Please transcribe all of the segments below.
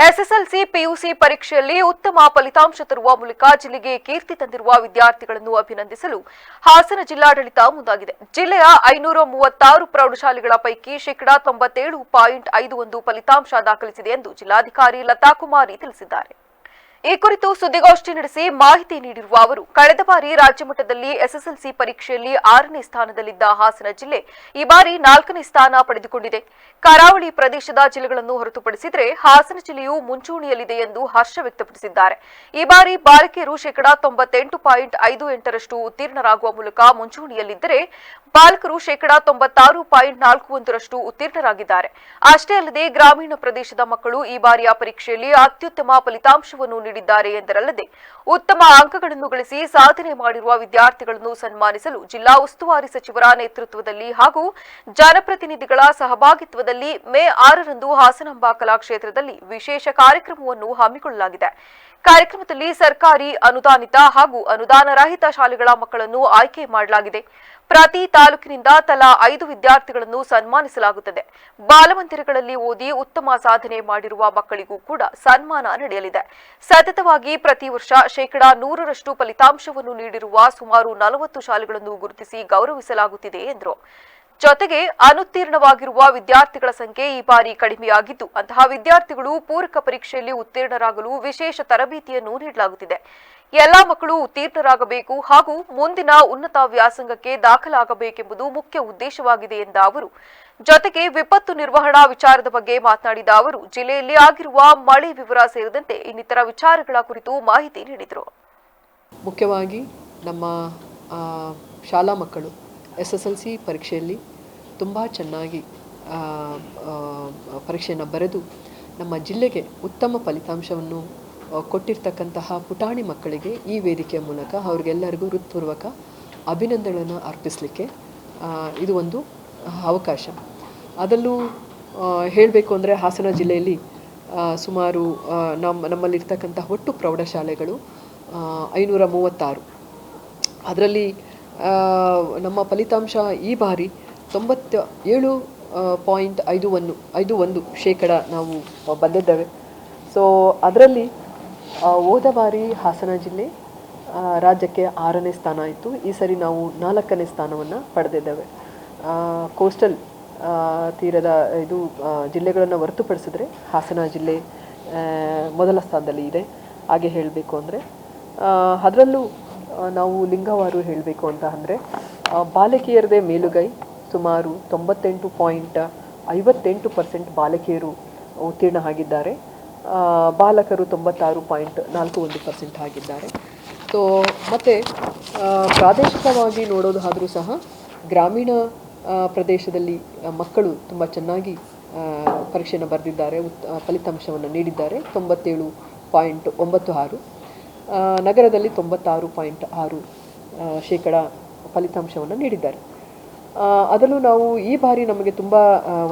SSLC PUC ಪರೀಕ್ಷೆಯಲ್ಲಿ ಉತ್ತಮ ಫಲಿತಾಂಶ ತರುವ ಮೂಲಕ ಜಿಲ್ಲೆಗೆ ಕೀರ್ತಿ ತಂದಿರುವ ವಿದ್ಯಾರ್ಥಿಗಳನ್ನು ಅಭಿನಂದಿಸಲು ಹಾಸನ ಜಿಲ್ಲಾಡಳಿತ ಮುಂದಾಗಿದೆ. ಜಿಲ್ಲೆಯ 536 ಪ್ರೌಢಶಾಲೆಗಳ ಪೈಕಿ 97.51% ಫಲಿತಾಂಶ ದಾಖಲಿಸಿದೆ ಎಂದು ಜಿಲ್ಲಾಧಿಕಾರಿ ಲತಾ ಕುಮಾರಿ ತಿಳಿಸಿದ್ದಾರೆ. ಈ ಕುರಿತು ಸುದ್ದಿಗೋಷ್ಠಿ ನಡೆಸಿ ಮಾಹಿತಿ ನೀಡಿರುವ ಅವರು, ಕಳೆದ ಬಾರಿ ರಾಜ್ಯ ಮಟ್ಟದಲ್ಲಿ ಎಸ್ಎಸ್ಎಲ್ಸಿ ಪರೀಕ್ಷೆಯಲ್ಲಿ 6ನೇ ಸ್ಥಾನದಲ್ಲಿದ್ದ ಹಾಸನ ಜಿಲ್ಲೆ ಈ ಬಾರಿ 4ನೇ ಸ್ಥಾನ ಪಡೆದುಕೊಂಡಿದೆ. ಕರಾವಳಿ ಪ್ರದೇಶದ ಜಿಲ್ಲೆಗಳನ್ನು ಹೊರತುಪಡಿಸಿದರೆ ಹಾಸನ ಜಿಲ್ಲೆಯು ಮುಂಚೂಣಿಯಲ್ಲಿದೆ ಎಂದು ಹರ್ಷ ವ್ಯಕ್ತಪಡಿಸಿದ್ದಾರೆ. ಈ ಬಾರಿ ಬಾಲಕಿಯರು 98.58% ಉತ್ತೀರ್ಣರಾಗುವ ಮೂಲಕ ಮುಂಚೂಣಿಯಲ್ಲಿದ್ದರೆ ಬಾಲಕರು 96.41% ಉತ್ತೀರ್ಣರಾಗಿದ್ದಾರೆ. ಅಷ್ಟೇ ಅಲ್ಲದೆ ಗ್ರಾಮೀಣ ಪ್ರದೇಶದ ಮಕ್ಕಳು ಈ ಬಾರಿಯ ಪರೀಕ್ಷೆಯಲ್ಲಿ ಅತ್ಯುತ್ತಮ ಫಲಿತಾಂಶವನ್ನು ನೀಡಿದ್ದಾರೆ ಎಂದರಲ್ಲದೆ ಉತ್ತಮ ಅಂಕಗಳನ್ನು ಗಳಿಸಿ ಸಾಧನೆ ಮಾಡಿರುವ ವಿದ್ಯಾರ್ಥಿಗಳನ್ನು ಸನ್ಮಾನಿಸಲು ಜಿಲ್ಲಾ ಉಸ್ತುವಾರಿ ಸಚಿವರ ನೇತೃತ್ವದಲ್ಲಿ ಹಾಗೂ ಜನಪ್ರತಿನಿಧಿಗಳ ಸಹಭಾಗಿತ್ವದಲ್ಲಿ ಮೇ 6ರಂದು ಹಾಸನಾಂಬ ಕಲಾಕ್ಷೇತ್ರದಲ್ಲಿ ವಿಶೇಷ ಕಾರ್ಯಕ್ರಮವನ್ನು ಹಮ್ಮಿಕೊಳ್ಳಲಾಗಿದೆ. ಕಾರ್ಯಕ್ರಮದಲ್ಲಿ ಸರ್ಕಾರಿ ಅನುದಾನಿತ ಹಾಗೂ ಅನುದಾನ ರಹಿತ ಶಾಲೆಗಳ ಮಕ್ಕಳನ್ನು ಆಯ್ಕೆ ಮಾಡಲಾಗಿದೆ. ಪ್ರತಿ ತಾಲೂಕಿನಿಂದ ತಲಾ 5 ವಿದ್ಯಾರ್ಥಿಗಳನ್ನು ಸನ್ಮಾನಿಸಲಾಗುತ್ತದೆ. ಬಾಲಮಂದಿರಗಳಲ್ಲಿ ಓದಿ ಉತ್ತಮ ಸಾಧನೆ ಮಾಡಿರುವ ಮಕ್ಕಳಿಗೂ ಕೂಡ ಸನ್ಮಾನ ನಡೆಯಲಿದೆ. ಸತತವಾಗಿ ಪ್ರತಿ ವರ್ಷ 100% ಫಲಿತಾಂಶವನ್ನು ನೀಡಿರುವ ಸುಮಾರು 40 ಶಾಲೆಗಳನ್ನು ಗುರುತಿಸಿ ಗೌರವಿಸಲಾಗುತ್ತಿದೆ ಎಂದರು. ಜೊತೆಗೆ ಅನುತ್ತೀರ್ಣವಾಗಿರುವ ವಿದ್ಯಾರ್ಥಿಗಳ ಸಂಖ್ಯೆ ಈ ಬಾರಿ ಕಡಿಮೆಯಾಗಿದ್ದು ಅಂತಹ ವಿದ್ಯಾರ್ಥಿಗಳು ಪೂರಕ ಪರೀಕ್ಷೆಯಲ್ಲಿ ಉತ್ತೀರ್ಣರಾಗಲು ವಿಶೇಷ ತರಬೇತಿಯನ್ನು ನೀಡಲಾಗುತ್ತಿದೆ. ಎಲ್ಲಾ ಮಕ್ಕಳು ಉತ್ತೀರ್ಣರಾಗಬೇಕು ಹಾಗೂ ಮುಂದಿನ ಉನ್ನತ ವ್ಯಾಸಂಗಕ್ಕೆ ದಾಖಲಾಗಬೇಕೆಂಬುದು ಮುಖ್ಯ ಉದ್ದೇಶವಾಗಿದೆ ಎಂದ ಅವರು, ಜೊತೆಗೆ ವಿಪತ್ತು ನಿರ್ವಹಣಾ ವಿಚಾರದ ಬಗ್ಗೆ ಮಾತನಾಡಿದ ಅವರು, ಜಿಲ್ಲೆಯಲ್ಲಿ ಆಗಿರುವ ಮಳೆ ವಿವರ ಸೇರಿದಂತೆ ಇನ್ನಿತರ ವಿಚಾರಗಳ ಕುರಿತು ಮಾಹಿತಿ ನೀಡಿದರು. ಮುಖ್ಯವಾಗಿ ನಮ್ಮ ಶಾಲಾ ಮಕ್ಕಳು ಎಸ್ಎಸ್ಎಲ್ಸಿ ಪರೀಕ್ಷೆಯಲ್ಲಿ ತುಂಬ ಚೆನ್ನಾಗಿ ಪರೀಕ್ಷೆಯನ್ನು ಬರೆದು ನಮ್ಮ ಜಿಲ್ಲೆಗೆ ಉತ್ತಮ ಫಲಿತಾಂಶವನ್ನು ಕೊಟ್ಟಿರ್ತಕ್ಕಂತಹ ಪುಟಾಣಿ ಮಕ್ಕಳಿಗೆ ಈ ವೇದಿಕೆಯ ಮೂಲಕ ಅವರಿಗೆಲ್ಲರಿಗೂ ಹೃತ್ಪೂರ್ವಕ ಅಭಿನಂದನೆಗಳನ್ನು ಅರ್ಪಿಸಲಿಕ್ಕೆ ಇದು ಒಂದು ಅವಕಾಶ. ಅದರಲ್ಲೂ ಹೇಳಬೇಕು ಅಂದರೆ ಹಾಸನ ಜಿಲ್ಲೆಯಲ್ಲಿ ಸುಮಾರು ನಮ್ಮಲ್ಲಿರ್ತಕ್ಕಂತಹ ಒಟ್ಟು ಪ್ರೌಢಶಾಲೆಗಳು 536. ಅದರಲ್ಲಿ ನಮ್ಮ ಫಲಿತಾಂಶ ಈ ಬಾರಿ 97.51% ನಾವು ಬಂದಿದ್ದೇವೆ. ಸೊ ಅದರಲ್ಲಿ ಹೋದ ಬಾರಿ ಹಾಸನ ಜಿಲ್ಲೆ ರಾಜ್ಯಕ್ಕೆ 6ನೇ ಸ್ಥಾನ ಇತ್ತು. ಈ ಸರಿ ನಾವು 4ನೇ ಸ್ಥಾನವನ್ನು ಪಡೆದಿದ್ದೇವೆ. ಕೋಸ್ಟಲ್ ತೀರದ ಜಿಲ್ಲೆಗಳನ್ನು ಹೊರತುಪಡಿಸಿದ್ರೆ ಹಾಸನ ಜಿಲ್ಲೆ ಮೊದಲ ಸ್ಥಾನದಲ್ಲಿ ಇದೆ. ಹಾಗೆ ಹೇಳಬೇಕು ಅಂದರೆ ಅದರಲ್ಲೂ ನಾವು ಲಿಂಗವಾರು ಹೇಳಬೇಕು ಅಂತ ಅಂದರೆ ಬಾಲಕಿಯರದೇ ಮೇಲುಗೈ, ಸುಮಾರು 98.58% ಬಾಲಕಿಯರು ಉತ್ತೀರ್ಣ ಆಗಿದ್ದಾರೆ. ಬಾಲಕರು 96.41% ಆಗಿದ್ದಾರೆ. ಸೊ ಮತ್ತು ಪ್ರಾದೇಶಿಕವಾಗಿ ನೋಡೋದಾದರೂ ಸಹ ಗ್ರಾಮೀಣ ಪ್ರದೇಶದಲ್ಲಿ ಮಕ್ಕಳು ತುಂಬ ಚೆನ್ನಾಗಿ ಪರೀಕ್ಷೆಯನ್ನು ಬರೆದಿದ್ದಾರೆ, ಫಲಿತಾಂಶವನ್ನು ನೀಡಿದ್ದಾರೆ. 97.96. ನಗರದಲ್ಲಿ 96.6% ಫಲಿತಾಂಶವನ್ನು ನೀಡಿದ್ದಾರೆ. ಅದರಲ್ಲೂ ನಾವು ಈ ಬಾರಿ ನಮಗೆ ತುಂಬ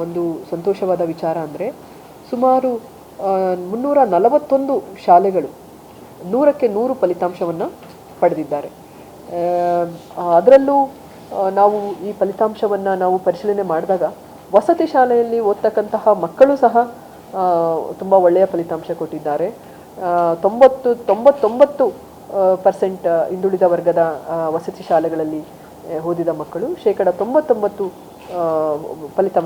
ಒಂದು ಸಂತೋಷವಾದ ವಿಚಾರ ಅಂದರೆ ಸುಮಾರು 341 ಶಾಲೆಗಳು 100ಕ್ಕೆ 100 ಫಲಿತಾಂಶವನ್ನು ಪಡೆದಿದ್ದಾರೆ. ಅದರಲ್ಲೂ ನಾವು ಈ ಫಲಿತಾಂಶವನ್ನು ನಾವು ಪರಿಶೀಲನೆ ಮಾಡಿದಾಗ ವಸತಿ ಶಾಲೆಯಲ್ಲಿ ಓದ್ತಕ್ಕಂತಹ ಮಕ್ಕಳು ಸಹ ತುಂಬ ಒಳ್ಳೆಯ ಫಲಿತಾಂಶ ಕೊಟ್ಟಿದ್ದಾರೆ. 99% ಹಿಂದುಳಿದ ವರ್ಗದ ವಸತಿ ಶಾಲೆಗಳಲ್ಲಿ ಓದಿದ ಮಕ್ಕಳು 99% ಫಲಿತಾಂಶ